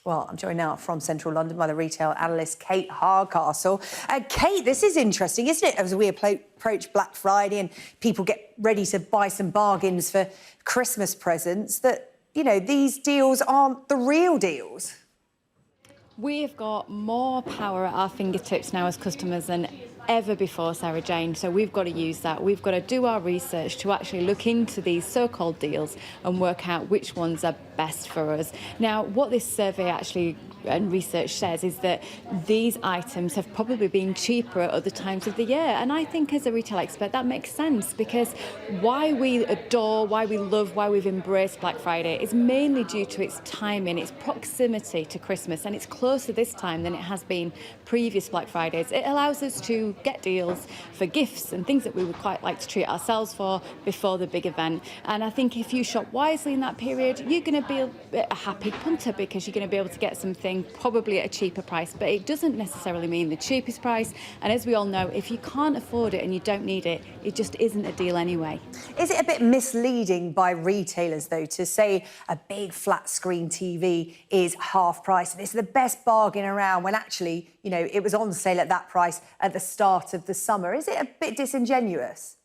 Well, I'm joined now from Central London by the retail analyst Kate Hardcastle. Kate, this is interesting, isn't it? As we approach Black Friday and people get ready to buy some bargains for Christmas presents, that, you know, these deals aren't the real deals. We've got more power at our fingertips now as customers than ever before, Sarah-Jane. So we've got to use that. We've got to do our research to actually look into these so-called deals and work out which ones are best for us. Now, what this survey actually and research says is that these items have probably been cheaper at other times of the year. And I think as a retail expert, that makes sense, because why we adore, why we love, why we've embraced Black Friday is mainly due to its timing, its proximity to Christmas, and it's closer this time than it has been previous Black Fridays. It allows us to get deals for gifts and things that we would quite like to treat ourselves for before the big event. And I think if you shop wisely in that period, you're going to be a happy punter, because you're going to be able to get something probably at a cheaper price. But it doesn't necessarily mean the cheapest price. And as we all know, if you can't afford it and you don't need it, it just isn't a deal anyway. Is it a bit misleading by retailers, though, to say a big flat screen TV is half price and it's the best bargain around, when actually, you know, it was on sale at that price at the start of the summer? Is it a bit disingenuous?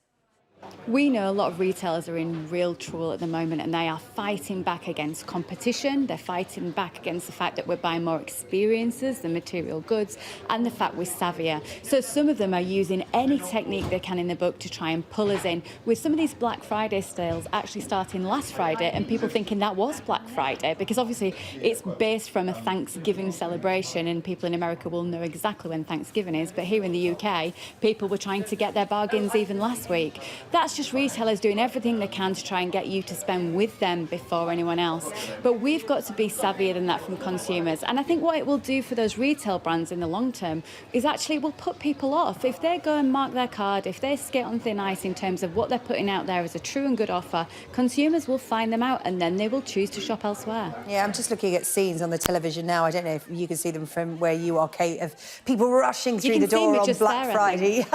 We know a lot of retailers are in real trouble at the moment, and they are fighting back against competition. They're fighting back against the fact that we're buying more experiences than material goods, and the fact we're savvier. So some of them are using any technique they can in the book to try and pull us in, with some of these Black Friday sales actually starting last Friday and people thinking that was Black Friday, because obviously it's based from a Thanksgiving celebration, and people in America will know exactly when Thanksgiving is. But here in the UK, people were trying to get their bargains even last week. That's just retailers doing everything they can to try and get you to spend with them before anyone else. But we've got to be savvier than that from consumers. And I think what it will do for those retail brands in the long term is actually will put people off. If they go and mark their card, if they skate on thin ice in terms of what they're putting out there as a true and good offer, consumers will find them out, and then they will choose to shop elsewhere. Yeah, I'm just looking at scenes on the television now. I don't know if you can see them from where you are, Kate, of people rushing through the door on Black Friday.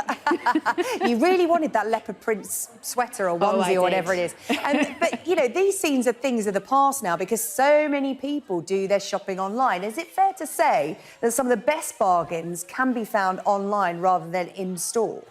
You really wanted that leopard print sweater or onesie or whatever it is. But, you know, these scenes are things of the past now, because so many people do their shopping online. Is it fair to say that some of the best bargains can be found online rather than in store?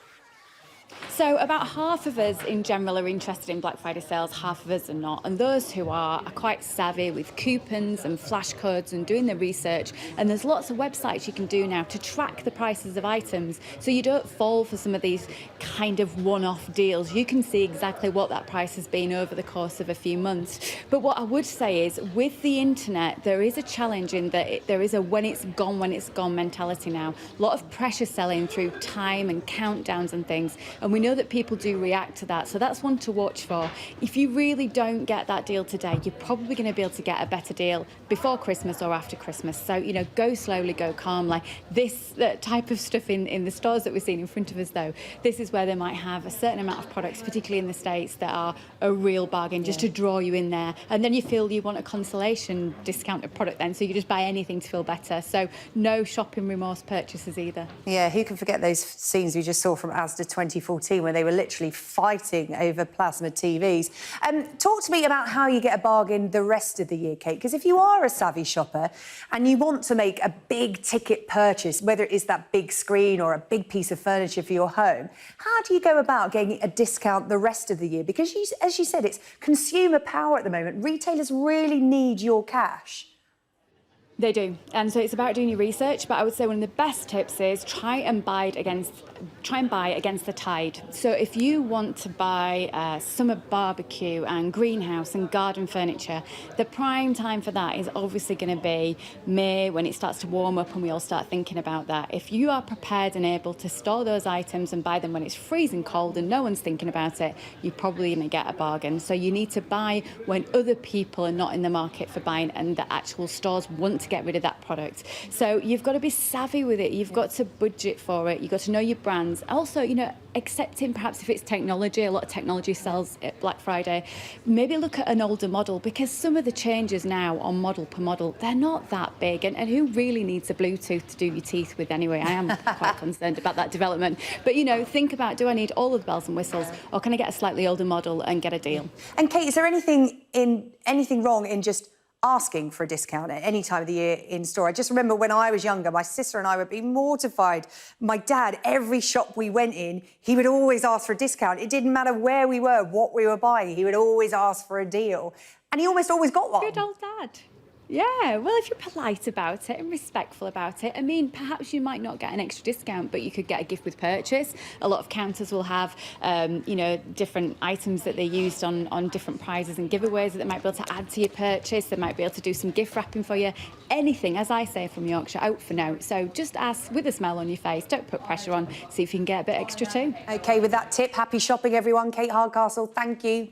So about half of us in general are interested in Black Friday sales, half of us are not. And those who are quite savvy with coupons and flash codes and doing the research. And there's lots of websites you can do now to track the prices of items, so you don't fall for some of these kind of one-off deals. You can see exactly what that price has been over the course of a few months. But what I would say is, with the internet, there is a challenge in that there is a when it's gone mentality now. A lot of pressure selling through time and countdowns and things. And we know that people do react to that, so that's one to watch for. If you really don't get that deal today, you're probably going to be able to get a better deal before Christmas or after Christmas. So, you know, go slowly, go calmly. This type of stuff in the stores that we're seeing in front of us, though, this is where they might have a certain amount of products, particularly in the States, that are a real bargain, just to draw you in there. And then you feel you want a consolation discounted product then, so you just buy anything to feel better. So no shopping remorse purchases either. Yeah, who can forget those scenes we just saw from Asda 2014, where they were literally fighting over plasma TVs. Talk to me about how you get a bargain the rest of the year, Kate, because if you are a savvy shopper and you want to make a big ticket purchase, whether it is that big screen or a big piece of furniture for your home, how do you go about getting a discount the rest of the year? Because, as you said, it's consumer power at the moment. Retailers really need your cash. They do, and so it's about doing your research. But I would say one of the best tips is try and buy against the tide. So if you want to buy summer barbecue and greenhouse and garden furniture, the prime time for that is obviously going to be May, when it starts to warm up and we all start thinking about that. If you are prepared and able to store those items and buy them when it's freezing cold and no one's thinking about it, you're probably going to get a bargain. So you need to buy when other people are not in the market for buying and the actual stores want to get rid of that product. So you've got to be savvy with it. You've got to budget for it. You've got to know your brands. Also, you know, accepting perhaps if it's technology, a lot of technology sells at Black Friday, maybe look at an older model, because some of the changes now on model per model, they're not that big. And who really needs a Bluetooth to do your teeth with anyway? I am quite concerned about that development. But, you know, think about, do I need all of the bells and whistles, or can I get a slightly older model and get a deal? And Kate, is there anything wrong in just asking for a discount at any time of the year in store. I just remember when I was younger, my sister and I would be mortified. My dad, every shop we went in, he would always ask for a discount. It didn't matter where we were, what we were buying, he would always ask for a deal. And he almost always got one. Good old dad. Yeah, well, if you're polite about it and respectful about it, I mean, perhaps you might not get an extra discount, but you could get a gift with purchase. A lot of counters will have, you know, different items that they used on different prizes and giveaways that they might be able to add to your purchase. They might be able to do some gift wrapping for you. Anything, as I say from Yorkshire, out for now. So just ask with a smile on your face. Don't put pressure on. See if you can get a bit extra too. OK, with that tip, happy shopping, everyone. Kate Hardcastle, thank you.